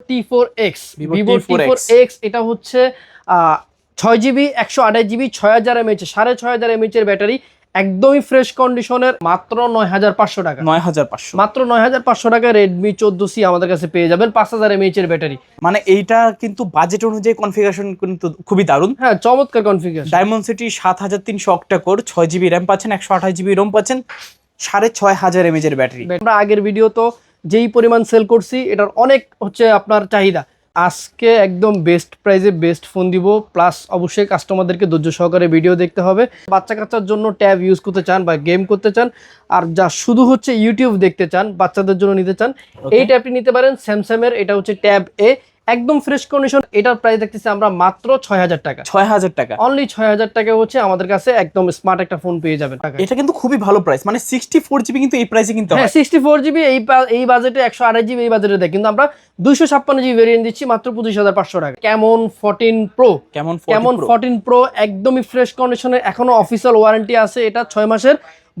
T4X Vivo T4X এটা হচ্ছে 6GB 128GB 6000 mAh 6500 mAh এর ব্যাটারি, একদমই ফ্রেশ কন্ডিশনের, মাত্র 9500 টাকা। 9500 মাত্র 9500 টাকা Redmi 14C আমাদের কাছে পেয়ে যাবেন 5000 mAh এর ব্যাটারি। মানে এইটা কিন্তু বাজেট অনুযায়ী কনফিগারেশন কিন্তু খুবই দারুণ। হ্যাঁ, চমৎকার configuration. Dimensity 7300 octa core, 6GB RAM পাচ্ছেন, 128GB ROM পাচ্ছেন, 6500 mAh এর ব্যাটারি। আমরা আগের ভিডিও তো যেই পরিমাণ সেল করছি, এটার অনেক হচ্ছে আপনার চাহিদা। আজকে একদম বেস্ট প্রাইসে বেস্ট ফোন দিব, প্লাস অবশ্যই কাস্টমারদেরকে ধৈর্য সহকারে ভিডিও দেখতে হবে। বাচ্চা কাচ্চার জন্য ট্যাব ইউজ করতে চান বা গেম করতে চান, আর যা শুধু হচ্ছে ইউটিউব দেখতে চান, বাচ্চাদের জন্য নিতে চান, এই ট্যাবটি নিতে পারেন স্যামসাং এর। এটা হচ্ছে ট্যাব এ, একদম ফ্রেশ কন্ডিশন। এটার প্রাইস দেখতেছি আমরা মাত্র 6000 টাকা। 6000 টাকা, অনলি 6000 টাকা হচ্ছে আমাদের কাছে একদম স্মার্ট একটা ফোন পেয়ে যাবেন। এটা কিন্তু খুবই ভালো প্রাইস, মানে 64GB কিন্তু এই প্রাইসে কিনতে হয়। হ্যাঁ, 64GB এই বাজেটে, 128GB এই বাজেটে দেয়, কিন্তু আমরা 256GB ভেরিয়েন্ট দিচ্ছি মাত্র 25500 টাকা। Camon 14 Pro, Camon 14 Pro একদমই ফ্রেশ কন্ডিশনে, এখনো অফিসিয়াল ওয়ারেন্টি আছে। এটা 6 মাসের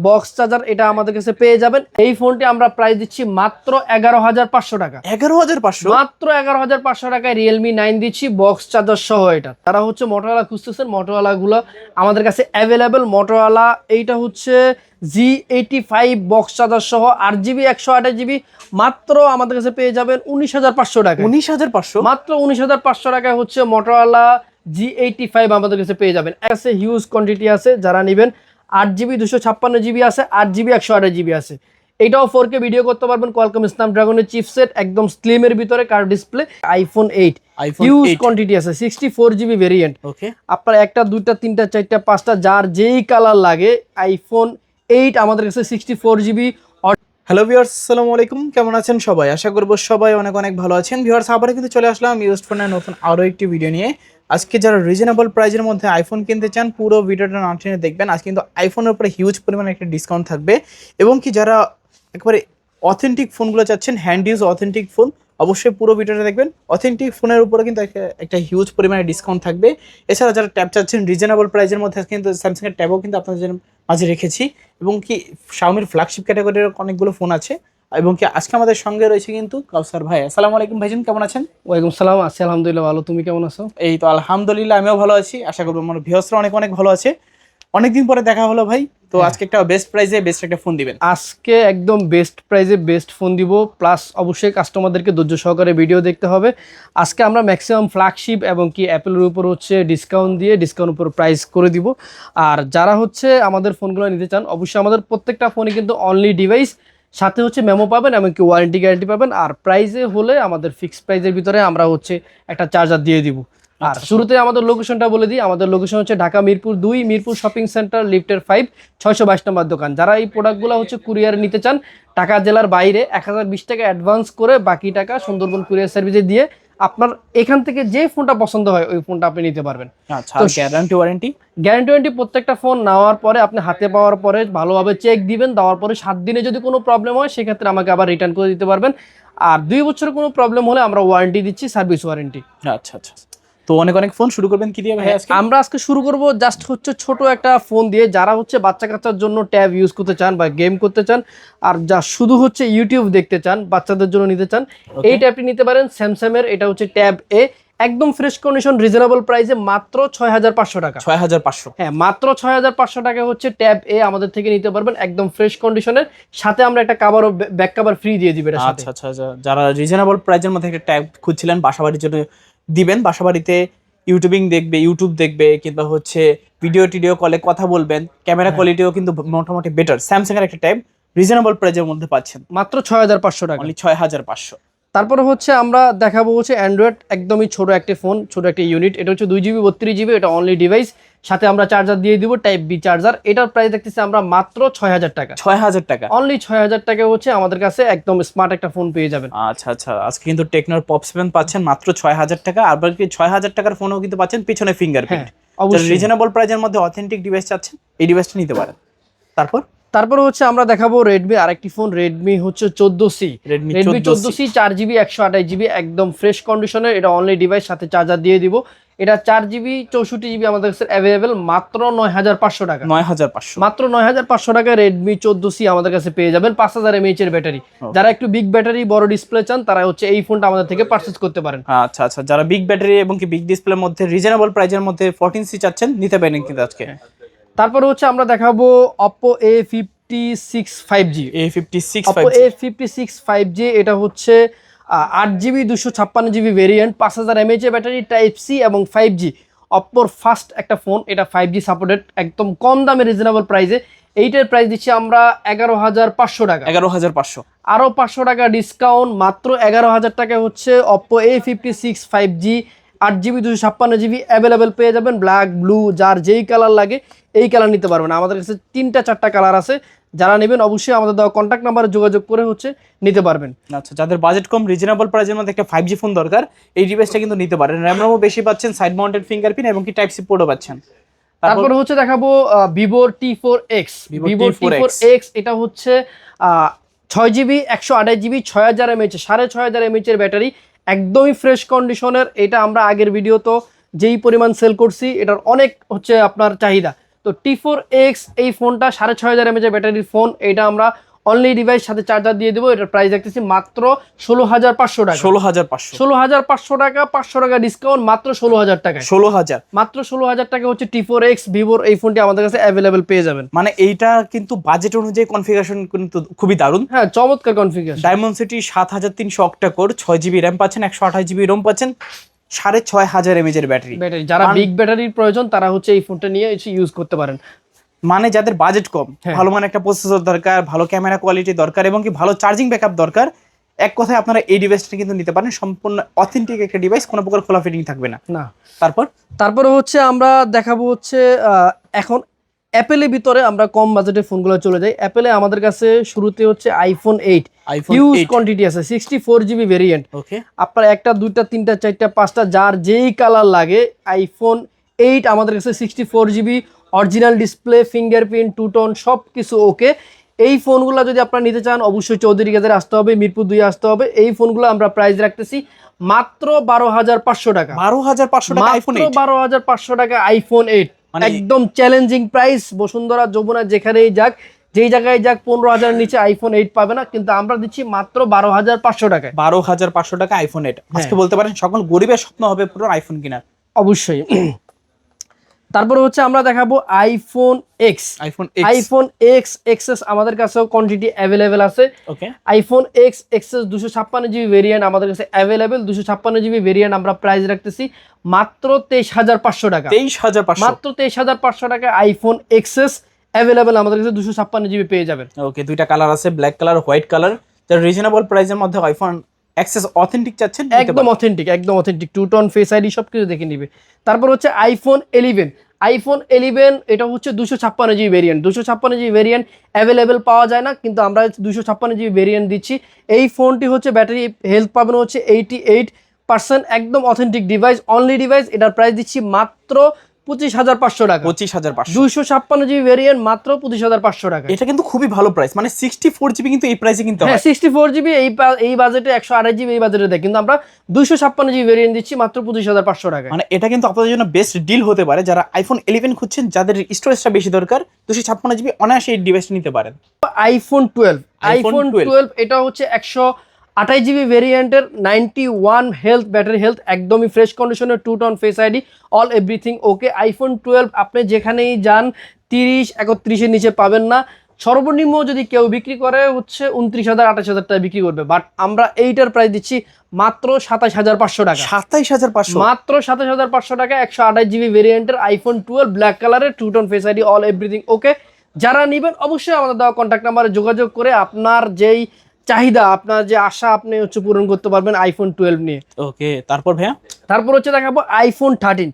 বক্স চার্জার, এটা আমাদের কাছে পেয়ে যাবেন। এই ফোনটি আমরা প্রাইস দিচ্ছি মাত্র 11500 টাকা। 11500, মাত্র 11500 টাকায় Realme 9 দিচ্ছি বক্স চার্জার সহ। এটা তারা হচ্ছে Motorola খুঁজতেছেন, Motorola গুলো আমাদের কাছে অ্যাভেলেবেল। Motorola এইটা হচ্ছে G85 বক্স চার্জার সহ 8GB 128GB মাত্র আমাদের কাছে পেয়ে যাবেন 19500 টাকা। 19500, মাত্র 19500 টাকায় হচ্ছে Motorola G85 আমাদের কাছে পেয়ে যাবেন। আছে হিউজ কোয়ান্টিটি আছে, যারা নেবেন 8GB 256GB আছে, 8GB 128GB আছে। এটাও 4K ভিডিও করতে পারবেন। Qualcomm Snapdragon চিপসেট, একদম স্লিমের ভিতরে curve display. iPhone 8 huge quantity আছে, 64GB ভেরিয়েন্ট। ওকে, আপনার একটা দুইটা তিনটা চারটা পাঁচটা যার যেই কালার লাগে, iPhone 8 আমাদের কাছে 64GB। হ্যালো ভিউয়ার্স, আসসালামু আলাইকুম, কেমন আছেন সবাই? আশা করব সবাই অনেক অনেক ভালো আছেন। ভিউয়ার্স, আবার কিন্তু চলে আসলাম ইউজড ফোনের নতুন আরও একটি ভিডিও নিয়ে। আজকে যারা রিজনেবল প্রাইজের মধ্যে আইফোন কিনতে চান, পুরো ভিডিওটা না টেনে দেখবেন। আজ কিন্তু আইফোনের উপরে হিউজ পরিমাণে একটা ডিসকাউন্ট থাকবে, এবং কি যারা একবারে অথেন্টিক ফোনগুলো চাচ্ছেন, হ্যান্ড ইউজ অথেন্টিক ফোন, অবশ্যই পুরো ভিডিওটা দেখবেন। অথেন্টিক ফোনের উপরে কিন্তু একটা হিউজ পরিমাণে ডিসকাউন্ট থাকবে। এছাড়া যারা ট্যাব চাচ্ছেন রিজনেবল প্রাইজের মধ্যে, কিন্তু স্যামসাংয়ের ট্যাবও কিন্তু আপনাদের মাঝে রেখেছি, এবং কি শাওমির ফ্ল্যাগশিপ ক্যাটাগরির অনেকগুলো ফোন আছে। এবং কি আজকে আমাদের সঙ্গে রয়েছে কিন্তু কাউসার ভাই। আসসালামু আলাইকুম ভাইজান, কেমন আছেন? ওয়ালাইকুম সালাম, আছি আলহামদুলিল্লাহ ভালো। তুমি কেমন আছো? এই তো আলহামদুলিল্লাহ, আমিও ভালো আছি। আশা করবো আমার ভিউয়ার্সরা অনেক অনেক ভালো আছে। অনেকদিন পরে দেখা হলো ভাই, তো আজকে একটা বেস্ট প্রাইজে বেস্ট একটা ফোন দিবেন। আজকে একদম বেস্ট প্রাইজে বেস্ট ফোন দিব, প্লাস অবশ্যই কাস্টমারদেরকে ধৈর্য সহকারে ভিডিও দেখতে হবে। আজকে আমরা ম্যাক্সিমাম ফ্ল্যাগশিপ এবং কি অ্যাপেলের উপর হচ্ছে ডিসকাউন্ট দিয়ে ডিসকাউন্ট উপর প্রাইস করে দিব। আর যারা হচ্ছে আমাদের ফোনগুলো নিতে চান, অবশ্যই আমাদের প্রত্যেকটা ফোনই কিন্তু অনলি ডিভাইস, সাথে হচ্ছে মেমো পাবেন, এমনকি ওয়ারেন্টি গ্যারান্টি পাবেন। আর প্রাইজে হলে আমাদের ফিক্সড প্রাইজের ভিতরে আমরা হচ্ছে একটা চার্জার দিয়ে দিব। আর শুরুতে আমাদের লোকেশনটা বলে দিই। আমাদের লোকেশন হচ্ছে ঢাকা মিরপুর 2, মিরপুর শপিং সেন্টার, লিফটের 5, 622 নম্বর দোকান। যারা এই প্রোডাক্টগুলো হচ্ছে কুরিয়ারে নিতে চান, ঢাকা জেলার বাইরে 1020 টাকা অ্যাডভান্স করে বাকি টাকা সুন্দরবন কুরিয়ার সার্ভিসে দিয়ে আপনার এখান থেকে যে ফোনটা পছন্দ হয় ওই ফোনটা আপনি নিতে পারবেন। আচ্ছা, গ্যারান্টি ওয়ারেন্টি প্রত্যেকটা ফোন নেওয়ার পরে, আপনি হাতে পাওয়ার পরে ভালোভাবে চেক দিবেন, দেওয়ার পরে 7 দিনে যদি কোনো প্রবলেম হয় সেক্ষেত্রে আমাকে আবার রিটার্ন করে দিতে পারবেন। আর 2 বছরের কোনো প্রবলেম হলে আমরা ওয়ারেন্টি দিচ্ছি, সার্ভিস ওয়ারেন্টি। আচ্ছা আচ্ছা, তো অনেক অনেক ফোন শুরু করবেন কি দিয়ে ভাই? আমরা আজকে শুরু করব জাস্ট হচ্ছে ছোট একটা ফোন দিয়ে। যারা হচ্ছে বাচ্চা কাচ্চার জন্য ট্যাব ইউজ করতে চান বা গেম করতে চান, আর যা শুধু হচ্ছে ইউটিউব দেখতে চান, বাচ্চাদের জন্য নিতে চান, এই ট্যাবটি নিতে পারেন স্যামসাং এর। এটা হচ্ছে ট্যাব এ, একদম ফ্রেশ কন্ডিশন, রিজনেবল প্রাইসে মাত্র 6500 টাকা। 6500, হ্যাঁ, মাত্র 6500 টাকা হচ্ছে ট্যাব এ আমাদের থেকে নিতে পারবেন, একদম ফ্রেশ কন্ডিশনের সাথে আমরা একটা কভার ও ব্যাক কভার ফ্রি দিয়ে দিবেন। আচ্ছা আচ্ছা, যারা রিজনেবল প্রাইসের মধ্যে একটা ট্যাব খুঁজছিলেন বাসাবাড়ির জন্য দিবেন, বাসাবাড়িতে ইউটিউব দেখবে কিংবা হচ্ছে ভিডিও কলে কথা বলবেন, ক্যামেরা কোয়ালিটিও কিন্তু মোটামুটি বেটার। স্যামসাং এর একটা ট্যাব রিজনেবল প্রাইসের মধ্যে পাচ্ছেন মাত্র 6500 টাকা, অনলি 6500। তারপরে হচ্ছে আমরা দেখাবো হচ্ছে অ্যান্ড্রয়েড, একদমই ছোট একটা ফোন, ছোট একটা ইউনিট। এটা হচ্ছে 2GB 32GB, এটা অনলি ডিভাইস, সাথে আমরা চার্জার দিয়ে দিব, টাইপ বি চার্জার। এটার প্রাইস দেখতেছি আমরা মাত্র 6000 টাকা। 6000 টাকা, অনলি 6000 টাকা হচ্ছে আমাদের কাছে একদম স্মার্ট একটা ফোন পেয়ে যাবেন। আচ্ছা আচ্ছা, আজকে কিন্তু টেকনোর পপ 7 পাচ্ছেন মাত্র 6000 টাকা। আর বাকি 6000 টাকার ফোনও কিন্তু পাচ্ছেন পিছনে ফিঙ্গারপ্রিন্ট। অবশ্যই রিজনেবল প্রাইসের মধ্যে অথেন্টিক ডিভাইস চাচ্ছেন, এই ডিভাইসটা নিতে পারেন। তারপর হচ্ছে আমরা দেখাবো রেডমি আরেকটি ফোন, রেডমি হচ্ছে 14C। Redmi 14C 4GB 128GB একদম ফ্রেশ কন্ডিশনের, এটা অনলি ডিভাইস, সাথে চার্জার দিয়ে দিব। এটা 4GB 64GB আমাদের কাছে অ্যাভেলেবেল মাত্র 9500 টাকা। 9500 মাত্র 9500 টাকা Redmi 14C আমাদের কাছে পেয়ে যাবেন 5000 mAh এর ব্যাটারি। যারা একটু বিগ ব্যাটারি বড় ডিসপ্লে চান তারা হচ্ছে এই ফোনটা আমাদের থেকে পারচেজ করতে পারেন। আচ্ছা আচ্ছা, যারা বিগ ব্যাটারি এবং কি বিগ ডিসপ্লের মধ্যে রিজনেবল প্রাইজের মধ্যে 14C চাচ্ছেন নিতে পারেন কিন্তু আজকে। তারপরে হচ্ছে আমরা দেখাবো Oppo A56 5G। A56 Oppo A56 5G এটা হচ্ছে 8GB 256GB variant, 5000 mAh battery, type C এবং 5G। অপ্পোর ফার্স্ট একটা ফোন, এটা 5G সাপোর্টেড, একদম কম দামে রিজনেবল প্রাইসে। এইটার প্রাইস দিচ্ছি আমরা 11500 টাকা। 11500 আরও 500 টাকা ডিসকাউন্ট, মাত্র 11000 টাকা হচ্ছে Oppo A56 5G 8GB 256GB available পেয়ে যাবেন। ব্ল্যাক, ব্লু, যার যেই কালার লাগে এই কালার নিতে পারবেন। আমাদের কাছে 3-4টা কালার আছে, যারা নেবেন অবশ্যই আমাদের দেওয়া কন্ট্যাক্ট নাম্বারে যোগাযোগ করে হচ্ছে নিতে পারবেন। আচ্ছা, যাদের বাজেট কম রিজনেবল প্রাইসের মধ্যে একটা 5G ফোন দরকার, এই ডিভাইসটা কিন্তু নিতে পারেন। র্যাম বেশি পাচ্ছেন, সাইড মাউন্টেড ফিঙ্গারপ্রিন্ট এবং কি টাইপ সি পোর্টও পাচ্ছেন। তারপরে হচ্ছে দেখাবো Vivo T4X। Vivo T4X এটা হচ্ছে 6GB 128GB 6000 mAh 6500 mAh এর ব্যাটারি, একদমই ফ্রেশ কন্ডিশনের। এটা আমরা আগের ভিডিও তো যেই পরিমাণ সেল করছি এটার অনেক হচ্ছে আপনার চাহিদা। তো T4X এই ফোনটা 6500 mAh ব্যাটারির ফোন, এটা আমরা অনলি ডিভাইস সাথে চার্জার দিয়ে দেবো। এটার প্রাইস দেখতেছি মাত্র 16500 টাকা। 16500 টাকা, 500 টাকা ডিসকাউন্ট, মাত্র 16000 টাকা। 16000 মাত্র 16000 টাকা হচ্ছে T4X ভিভোর এই ফোনটি আমাদের কাছে অ্যাভেলেবেল পেয়ে যাবেন। মানে এইটা কিন্তু বাজেট অনুযায়ী কনফিগারেশন কিন্তু খুবই দারুণ। হ্যাঁ, চমৎকার configuration. ডায়মন্ডসিটি 7300 octa core, 6GB RAM পাচ্ছেন, 128GB রোম পাচ্ছেন, 6500 mAh এর ব্যাটারি। যারা বিগ ব্যাটারির প্রয়োজন তারা হচ্ছে এই ফোনটা নিয়ে এসে ইউজ করতে পারেন। মানে যাদের বাজেট কম, ভালো মানে একটা প্রসেসর দরকার, ভালো ক্যামেরা কোয়ালিটি দরকার এবং কি ভালো চার্জিং ব্যাকআপ দরকার, এক কথায় আপনারা এই ডিভাইসটা কিন্তু নিতে পারেন। সম্পূর্ণ অথেন্টিক একটা ডিভাইস, কোনো প্রকার খোলা ফিটিং থাকবে না। তারপরে হচ্ছে আমরা দেখাবো হচ্ছে এখন অ্যাপেলের ভিতরে আমরা কম বাজেটের ফোনগুলো চলে যাই। অ্যাপেলে আমাদের কাছে শুরুতে হচ্ছে আইফোন 8 হিউজ কোয়ান্টিটি আছে, 64GB ভেরিয়েন্ট। আপনার 1টা 2টা 3টা 4টা 5টা যার যেই কালার লাগে আইফোন 8 আমাদের কাছে 64GB original display, fingerprint, two tone সব কিছু ওকে। এই ফোনগুলো যদি আপনারা নিতে চান অবশ্যই চৌধুরী গাজরে আসতে হবে, মিরপুর 2 আসতে হবে। এই ফোনগুলো আমরা প্রাইস রাখতেছি মাত্র 12500 টাকা। 12500 টাকা আইফোন 8, 12500 টাকা আইফোন 8, একদম চ্যালেঞ্জিং প্রাইস। বসুন্ধরা, যমুনা যেখানেই যাক, যেই জায়গায় যাক 15000 নিচে আইফোন 8 পাবে না, কিন্তু আমরা দিচ্ছি মাত্র 12500 টাকায়। 12500 টাকা আইফোন 8। আজকে বলতে পারেন সকল গরিবের স্বপ্ন হবে পুরো আইফোন কেনার। অবশ্যই। তারপরে হচ্ছে আমরা দেখাবো iPhone x. IPhone x XS আমাদের কাছেও কোয়ান্টিটি অ্যাভেলেবেল আছে। IPhone x XS 256GB variant আমাদের কাছে অ্যাভেলেবেল। 256GB ভেরিয়েন্ট আমরা প্রাইস রাখতেছি মাত্র 23500 টাকা। 23500, মাত্র 23500 টাকা আইফোন এক্সএস অ্যাভেলেবেল আমাদের কাছে 256GB পেয়ে যাবেন। ওকে, দুইটা কালার আছে, ব্ল্যাক কালার, হোয়াইট কালার। যারা রিজনেবল প্রাইসের মধ্যে আইফোন এক্সএস অথেন্টিক চাচ্ছেন, একদম authentic two tone, face ID সবকিছু দেখে নিবে। তারপর হচ্ছে আইফোন 11। আইফোন 11 এটা হচ্ছে 256GB variant. 256GB variant available পাওয়া যায় না, কিন্তু আমরা 256GB ভেরিয়েন্ট দিচ্ছি। এই ফোনটি হচ্ছে ব্যাটারি হেলথ পাবেন হচ্ছে 88%, একদম অথেন্টিক ডিভাইস, অনলি ডিভাইস। এটার প্রাইস দিচ্ছি মাত্র 25500 টাকা। 25500, 256GB ভেরিয়েন্ট মাত্র 25500 টাকা। এটা কিন্তু খুবই ভালো প্রাইস। মানে 64GB কিন্তু এই প্রাইসে কিনতে হয়। হ্যাঁ, 64GB এই বাজেটে, 128GB এই বাজেটে দেয়, কিন্তু আমরা 256GB ভেরিয়েন্ট দিচ্ছি মাত্র 25500 টাকা। মানে এটা কিন্তু আপনাদের জন্য বেস্ট ডিল হতে পারে। যারা আইফোন 11 খুঁজছেন, যাদের স্টোরেজটা বেশি দরকার, 256GB অনায়াসে এই ডিভাইসটা নিতে পারেন। আইফোন 12 এটা হচ্ছে 128GB ভেরিয়েন্টের 91 হেলথ, ব্যাটারি হেলথ, একদমই ফ্রেশ কন্ডিশনের, two tone, face ID, all everything okay. IPhone 12 আপনি যেখানেই যান 30-31 নিচে পাবেন না। সর্বনিম্ন যদি কেউ বিক্রি করে হচ্ছে 29000-28000 টাকা বিক্রি করবে, বাট আমরা এইটার প্রাইস দিচ্ছি মাত্র 27500 টাকা। 27500, মাত্র 27500 টাকা 128GB ভেরিয়েন্টের আইফোন 12 ব্ল্যাক কালারের, two tone, face ID, all everything okay. যারা নেবেন অবশ্যই আমাদের দেওয়া কন্ট্যাক্ট নাম্বারে যোগাযোগ করে আপনার যেই চাহিদা, আপনার যে আশা, আপনি হচ্ছে পূরণ করতে পারবেন আইফোন 12 নিয়ে। ওকে, তারপর ভাইয়া তারপর হচ্ছে দেখাবো আইফোন 13।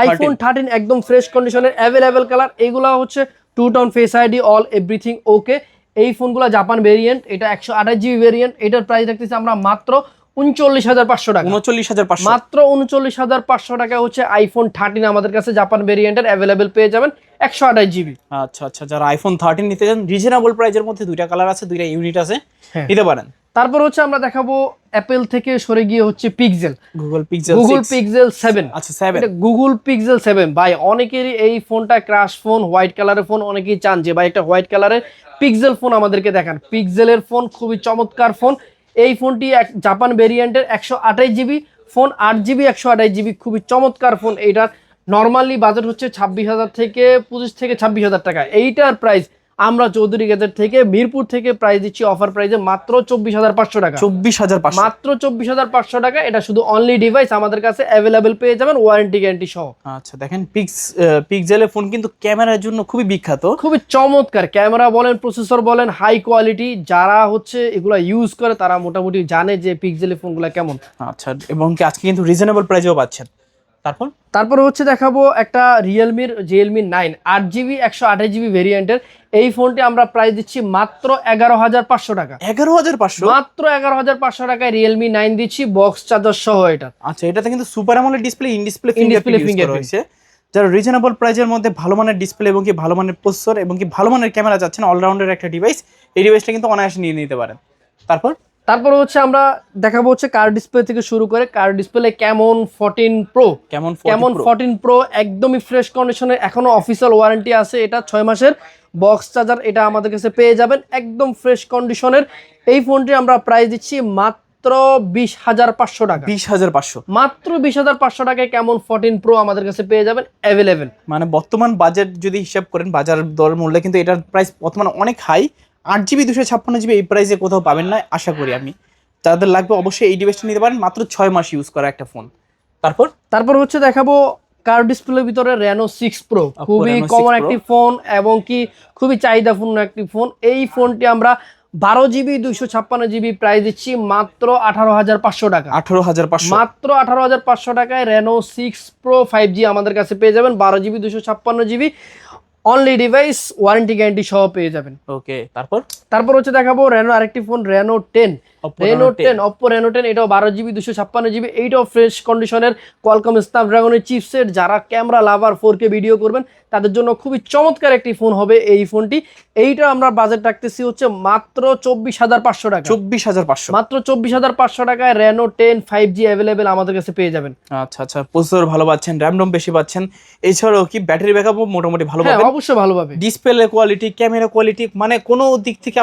আইফোন 13 একদম ফ্রেশ কন্ডিশনের, অ্যাভেলেবেল কালার। এইগুলা হচ্ছে two tone, face ID, all everything okay. এই ফোনগুলো জাপান ভেরিয়েন্ট, এটা 128GB ভেরিয়েন্ট। এটার প্রাইস রাখতেছি আমরা মাত্র 39500 টাকা। 39500, মাত্র 39500 টাকা হচ্ছে আইফোন 13 আমাদের কাছে জাপান ভেরিয়েন্টের অ্যাভেলেবেল পেয়ে যাবেন 128GB। আচ্ছা আচ্ছা, যারা আইফোন 13 নিতে চান রিজনেবল প্রাইজের মধ্যে, দুইটা কালার আছে, দুইটা ইউনিট আছে, নিতে পারেন। তারপর হচ্ছে আমরা দেখাবো অ্যাপেল থেকে সরে গিয়ে হচ্ছে pixel, Google pixel Google pixel 7। আচ্ছা 7 এটা গুগল পিক্সেল 7 ভাই, অনেকেরই এই ফোনটা ক্রাশ ফোন, হোয়াইট কালারের ফোন, অনেকেই চান যে ভাই একটা হোয়াইট কালারের পিক্সেল ফোন আমাদেরকে দেখান। পিক্সেলের ফোন খুবই চমৎকার ফোন। এই ফোনটি জাপান ভেরিয়েন্টের 128 জিবি ফোন, 8 জিবি 128 জিবি, খুবই চমৎকার ফোন। এইটার নর্মালি বাজেট হচ্ছে 26,000 থেকে 25 থেকে 26,000 টাকা। এইটার প্রাইস আমরা চৌধুরী গ্যাজেট থেকে মিরপুর থেকে প্রাইস দিচ্ছি অফার প্রাইসে মাত্র 24,500 টাকা। 24,500 মাত্র 24,500 টাকা। এটা শুধু অনলি ডিভাইস আমাদের কাছে অ্যাভেলেবেল পেয়ে যাবেন, ওয়ারেন্টি গ্যারান্টি সহ। আচ্ছা দেখেন পিক্সেলের ফোন কিন্তু ক্যামেরার জন্য খুবই বিখ্যাত, খুবই চমৎকার ক্যামেরা বলেন, প্রসেসর বলেন, হাই কোয়ালিটি। যারা হচ্ছে এগুলা ইউজ করে তারা মোটামুটি জানে যে পিক্সেলের ফোনগুলো কেমন। আচ্ছা এবং কি আজকে কিন্তু রিজনেবল প্রাইসেও পাচ্ছেন। তারপর হচ্ছে দেখাবো একটা রিয়েলমির রিয়েলমি 9 8 জিবি 128 জিবি ভেরিয়েন্টের। এই ফোনটি আমরা প্রাইস দিচ্ছি মাত্র 11,500 টাকা। 11,500 মাত্র 11,500 টাকায় রিয়েলমি 9 দিচ্ছি বক্স চার্জার সহ। এটা আচ্ছা এটাতে কিন্তু super AMOLED display, in display fingerprint fingerprint হয়েছে। যারা রিজনেবল প্রাইসের মধ্যে ভালো মানের ডিসপ্লে এবং কি ভালো মানের প্রসেসর এবং কি ভালো মানের ক্যামেরা চাচ্ছেন, অলরাউন্ডার একটা ডিভাইস, এই ডিভাইসটা কিন্তু অনায়াসে নিয়ে নিতে পারেন। তারপর হচ্ছে আমরা দেখাবো হচ্ছে কার ডিসপ্লে থেকে শুরু করে কার ডিসপ্লে ক্যামন 14 প্রো। কেমন 14 প্রো একদমই ফ্রেশ কন্ডিশনে, এখনো অফিসিয়াল ওয়ারেন্টি আছে। এটা 6 মাসের বক্স চার্জার, এটা আমাদের কাছে পেয়ে যাবেন একদম ফ্রেশ কন্ডিশনের। এই ফোনটি আমরা প্রাইস দিচ্ছি মাত্র 20,500 টাকা। 20,500 মাত্র 20,500 টাকায় কেমন 14 প্রো আমাদের কাছে পেয়ে যাবেন অ্যাভেলেবেল। মানে বর্তমান বাজেট যদি হিসাব করেন, বাজার দর মূল্যে কিন্তু এটার প্রাইস বর্তমানে অনেক হাই। 8 জিবি 256 জিবি এই প্রাইসে কোথাও পাবেন না আশা করি আমি। যাদের লাগবে অবশ্যই এই ডিভাইসটা নিতে পারেন, মাত্র 6 মাস ইউজ করা একটা ফোন। তারপর হচ্ছে দেখাবো কার ডিসপ্লের ভিতরে রেনো 6 প্রো, খুবই Reno 6 কমন Pro। একটি ফোন এবং কি খুবই চাহিদাপূর্ণ একটি ফোন। এই ফোনটি আমরা 12 জিবি 256 জিবি প্রাইস দিচ্ছি মাত্র 18,500 টাকা। 18,500 মাত্র 18,500 টাকায় রেনো 6 প্রো 5G আমাদের কাছে পেয়ে যাবেন, 12 GB 256 GB, only device, warranty guarantee সহ পেয়ে যাবেন। ওকে তারপর হচ্ছে দেখাবো রেনো আরেকটি ফোন রেনো 10। অপ্পো রেনো 10, এটাও 12 জিবি 256 জিবি, এইটাও ফ্রেশ কন্ডিশনের কোয়ালকম স্ন্যাপড্রাগনের চিপসেট। যারা ক্যামেরা লাভার 4K ভিডিও করবেন তাদের জন্য খুবই চমৎকার একটি ফোন হবে এই ফোনটি। এইটা আমরা বাজেট রাখতেছি হচ্ছে মাত্র 24,500 টাকা। 24,500 মাত্র 24,500 টাকায় রেনো 10 5G অ্যাভেলেবেল আমাদের কাছে পেয়ে যাবেন। আচ্ছা প্রসেসর ভালো পাচ্ছেন, র্যাম রম বেশি পাচ্ছেন, এছাড়াও কি ব্যাটারি ব্যাকআপও মোটামুটি ভালো পাবেন। অবশ্যই ভালো পাবে। ডিসপ্লে কোয়ালিটি, ক্যামেরা কোয়ালিটি, মানে কোনো দিক থেকে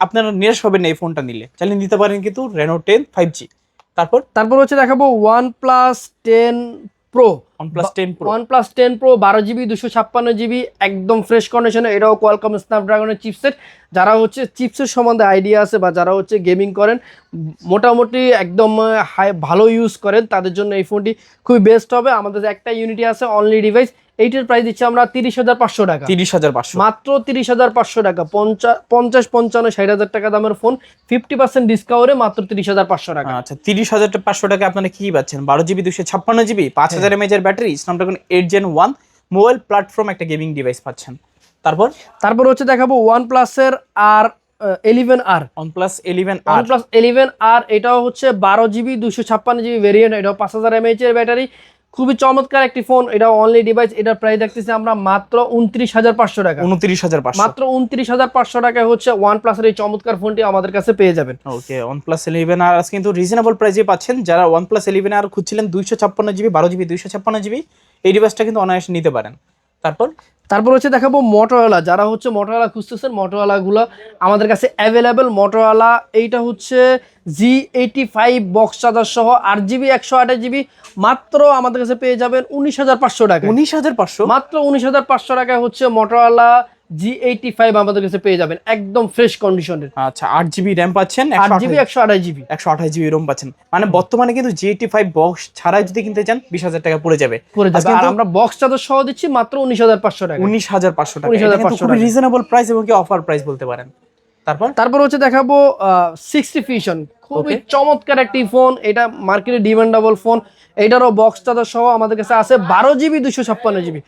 আপনারা নিরাশ হবেন না এই ফোনটা নিলে। চাইলে নিতে পারেন কিন্তু রেনো 10 5G। তারপর হচ্ছে দেখাবো OnePlus 10 Pro। OnePlus 10 Pro 12 GB 256 GB, একদম ফ্রেশ কন্ডিশনে, এটাও কোয়ালকম স্ন্যাপড্রাগনের চিপসেট। যারা হচ্ছে চিপসের সম্বন্ধে আইডিয়া আছে বা যারা হচ্ছে গেমিং করেন, মোটামুটি একদম ভালো ইউজ করেন, তাদের জন্য এই ফোনটি খুবই বেস্ট হবে। আমাদের একটা ইউনিটি আছে অনলি ডিভাইস, এইটার প্রাইস দিচ্ছি আমরা 30,500 টাকা। 30,500 মাত্র 30,500 টাকা। 50 55 60,000 টাকা দামের ফোন 50% ডিসকাউন্টে মাত্র 30,500 টাকা। আচ্ছা 30,500 টাকা আপনারা কি পাচ্ছেন? 12 জিবি 256 জিবি, 5000 mAh এর battery, Snapdragon 8 Gen 1 mobile platform, একটা গেমিং ডিভাইস পাচ্ছেন। তারপর হচ্ছে দেখাবো OnePlus এর R11R। OnePlus 11R OnePlus 11R, এটাও হচ্ছে 12 জিবি 256 জিবি ভেরিয়েন্ট, এটাও 5000 mAh এর ব্যাটারি, খুবই চমৎকার একটি ফোন। এটা অনলি ডিভাইস, এটার প্রাইস দেখতেছি আমরা মাত্র 29,500 টাকা। 29,500 মাত্র 29,500 টাকায় হচ্ছে OnePlus এর এই চমৎকার ফোনটি আমাদের কাছে পেয়ে যাবেন। ওকে OnePlus 11R আজকে কিন্তু রিজনেবল প্রাইসে পাচ্ছেন। যারা OnePlus 11R খুঁজছিলেন 256 GB 12 GB 256 GB, এই ডিভাইসটা কিন্তু অনায়াসে নিতে পারেন। তারপর হচ্ছে দেখাবো মোটোরোলা। যারা হচ্ছে মোটোরোলা খুঁজতেছেন, মোটোরোলা গুলো আমাদের কাছে অ্যাভেলেবেল। মোটোরোলা এইটা হচ্ছে G85 বক্স চার্জার সহ 8 জিবি 128 জিবি, মাত্র আমাদের কাছে পেয়ে যাবেন 19,500 টাকা। 19,500 মাত্র 19,500 টাকায় হচ্ছে মোটোরোলা G85 আমাদের কাছে পেয়ে যাবেন একদম ফ্রেশ কন্ডিশনের। আচ্ছা 8 জিবি র্যাম পাচ্ছেন, 8 জিবি 128 জিবি, 128 জিবি রোম পাচ্ছেন। মানে বর্তমানে কিন্তু G85 বক্স ছাড়াই যদি কিনতে চান 20,000 টাকা পড়ে যাবে। আর আমরা বক্স চার্জার সহ দিচ্ছি মাত্র 19,500 টাকা। 19,500 টাকা, 19,500 খুবই রিজনেবল প্রাইস এবং কি অফার প্রাইস বলতে পারেন। তারপর হচ্ছে দেখাবো 60 Fusion, খুবই চমৎকার একটি ফোন। এটা মার্কেটে ডিমান্ডেবল ফোন। এটারও বক্স চার্জার সহ আমাদের কাছে আছে 12 জিবি 256 জিবি।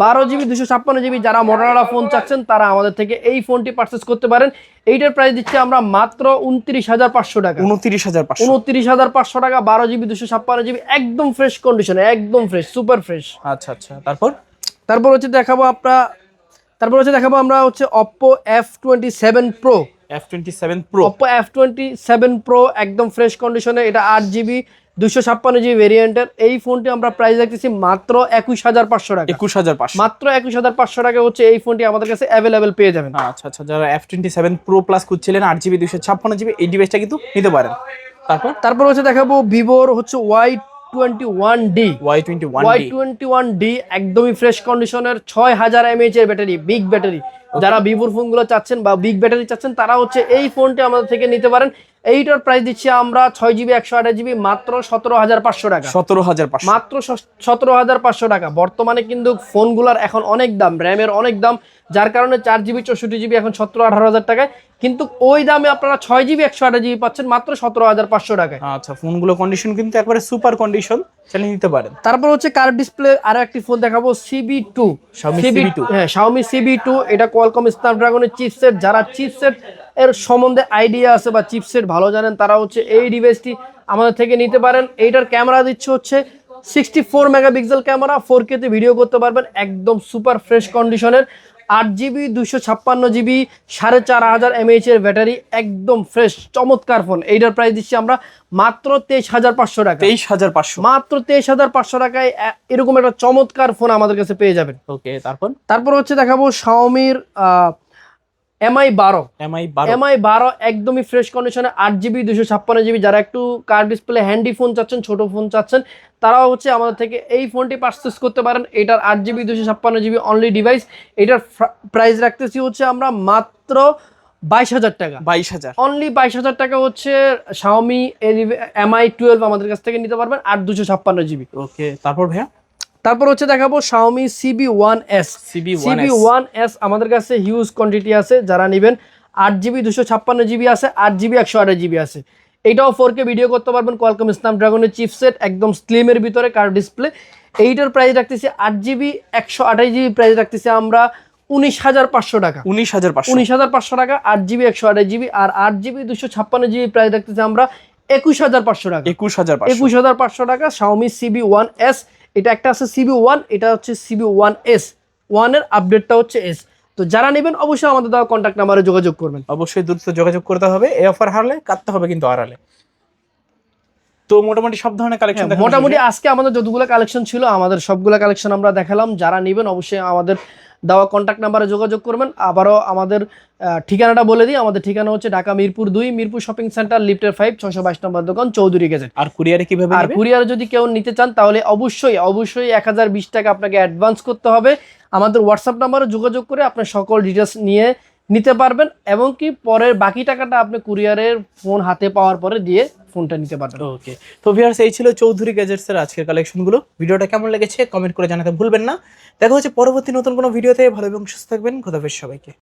12 জিবি 256 জিবি যারা মোটোরোলা ফোন চাচ্ছেন তারা আমাদের থেকে এই ফোনটি পারচেস করতে পারেন। এইটার প্রাইস দিচ্ছি আমরা মাত্র 29,500 টাকা। 29,500 টাকা, 12 জিবি 256 জিবি, একদম ফ্রেশ কন্ডিশনে, একদম ফ্রেশ, সুপার ফ্রেশ। আচ্ছা তারপর হচ্ছে দেখাবো আমরা হচ্ছে Oppo F27 Pro। F27 Pro Oppo F27 Pro একদম ফ্রেশ কন্ডিশনে, এটা 8GB 256GB ভেরিয়েন্টের। এই ফোনটি আমরা প্রাইস রাখতেছি মাত্র 21,500 টাকা। 21,500 মাত্র 21,500 টাকা হচ্ছে এই ফোনটি আমাদের কাছে অ্যাভেলেবেল পেয়ে যাবেন। আচ্ছা আচ্ছা, যারা F27 Pro Plus খুঁজছিলেন 8GB 256GB এই ডিভাইসটা কিন্তু নিতে পারেন। তারপর হচ্ছে দেখাবো ভিভোর হচ্ছে Y21D। Y21D একদমই ফ্রেশ কন্ডিশনের, 6000 mAh এর ব্যাটারি, বিগ ব্যাটারি। যারা ভিভোর ফোনগুলো চাচ্ছেন বা বিগ ব্যাটারি চাচ্ছেন তারা হচ্ছে এই ফোনটি আমাদের থেকে নিতে পারেন। এইটার প্রাইস দিচ্ছি আমরা 6GB 128GB মাত্র 17,500 টাকা। 17,500 মাত্র 17,500 টাকা। বর্তমানে কিন্তু ফোনগুলোর এখন অনেক দাম, র্যামের অনেক দাম, যার কারণে 4GB 64GB এখন 17-18,000 টাকায়, কিন্তু ওই দামে আপনারা 6GB 128GB পাচ্ছেন মাত্র 17,500 টাকায়। আচ্ছা, ফোনগুলো কন্ডিশন কিন্তু একবারে সুপার কন্ডিশন, চালিয়ে নিতে পারেন। তারপর হচ্ছে কার্ভ ডিসপ্লে আরো একটি ফোন দেখাবো, CB2। হ্যাঁ, Xiaomi CB2, এটা কোয়ালকম স্ন্যাপড্রাগনের চিপসেট। যারা চিপসেট এর সম্বন্ধে আইডিয়া আছে বা চিপসেট ভালো জানেন তারা হচ্ছে এই ডিভাইসটি আমাদের থেকে নিতে পারেন। এইটার ক্যামেরা দিচ্ছে হচ্ছে 64 মেগাপিক্সেল ক্যামেরা, 4K তে ভিডিও করতে পারবেন, একদম সুপার ফ্রেশ কন্ডিশনের। 8GB 256GB 4500 mAh এর ব্যাটারি, একদম ফ্রেশ চমৎকার ফোন। এইটার প্রাইস দিচ্ছি আমরা মাত্র 23,500 টাকা। 23,500 মাত্র 23,500 টাকায় এরকম একটা চমৎকার ফোন আমাদের কাছে পেয়ে যাবেন। ওকে, তারপর হচ্ছে দেখাবো Xiaomiর Mi12। Mi12 একদমই ফ্রেশ কন্ডিশনে, 8GB 256GB। যারা একটু কার ডিসপ্লে হ্যান্ডি ফোন চাচ্ছেন, ছোট ফোন চাচ্ছেন, তারাও হচ্ছে আমাদের থেকে এই ফোনটি পারচেস করতে পারেন। এটার 8GB 256GB অনলি ডিভাইস। এটার প্রাইস রাখতেছি হচ্ছে আমরা মাত্র 22,000 টাকা। 22,000 অনলি 22,000 টাকা হচ্ছে Xiaomi Mi12 আমাদের কাছ থেকে নিতে পারবেন, 8 256GB। ওকে, তারপর হচ্ছে দেখাবো Xiaomi CB1S। CB1S আমাদের কাছে হিউজ কোয়ান্টিটি আছে, যারা নেবেন 8GB 256GB আছে, 8GB 128GB আছে। এটাও 4K ভিডিও করতে পারবেন, কোয়ালকম স্ন্যাপড্রাগনের চিপসেট, একদম স্লিমের ভিতরে কার ডিসপ্লে। এইটার প্রাইস রাখতেছি 8GB 128GB প্রাইস রাখতেছি আমরা 19,500 টাকা। 19,500 টাকা 8GB 128GB, আর 8GB 256GB প্রাইস রাখতেছি আমরা 21,500 টাকা। 21,500 টাকা Xiaomi CB1S। এটা একটা আছে CB1, এটা হচ্ছে CB1S। 1 এর আপডেটটা হচ্ছে S। তো যারা নেবেন অবশ্যই আমাদের দেওয়া কন্ট্যাক্ট নাম্বারে যোগাযোগ করবেন। অবশ্যই দ্রুত যোগাযোগ করতে হবে, এই অফার হারলে কাটতে হবে কিন্তু আড়ালে। তো মোটামুটি সব ধরনের কালেকশন মোটামুটি আজকে আমাদের যতগুলো কালেকশন ছিল আমাদের সবগুলো কালেকশন আমরা দেখালাম। যারা নেবেন অবশ্যই আমাদের দেওয়া কন্ট্যাক্ট নাম্বারে যোগাযোগ করবেন। আবারও আমাদের ঠিকানাটা বলে দিই, আমাদের ঠিকানা হচ্ছে ঢাকা মিরপুর 2, মিরপুর শপিং সেন্টার, লিফটের 5, 622 নম্বর দোকান, চৌধুরী গেজেট। আর কুরিয়ারে কিভাবে? আর কুরিয়ারে যদি কেউ নিতে চান তাহলে অবশ্যই 1020 টাকা আপনাকে অ্যাডভান্স করতে হবে। আমাদের হোয়াটসঅ্যাপ নাম্বারে যোগাযোগ করে আপনার সকল ডিটেলস নিয়ে নিতে পারবেন, এবং কি পরের বাকি টাকাটা আপনি কুরিয়ারের ফোন হাতে পাওয়ার পরে দিয়ে ফোনটা নিতে পারবেন। ওকে, তো ভিউয়ার্স এই ছিল চৌধুরী গ্যাজেটসের আজকের কালেকশনগুলো। ভিডিওটা কেমন লেগেছে কমেন্ট করে জানাতে ভুলবেন না। দেখা হচ্ছে পরবর্তী নতুন কোনো ভিডিওতে। ভালো এবং সুস্থ থাকবেন। খোদা হাফেজ সবাইকে।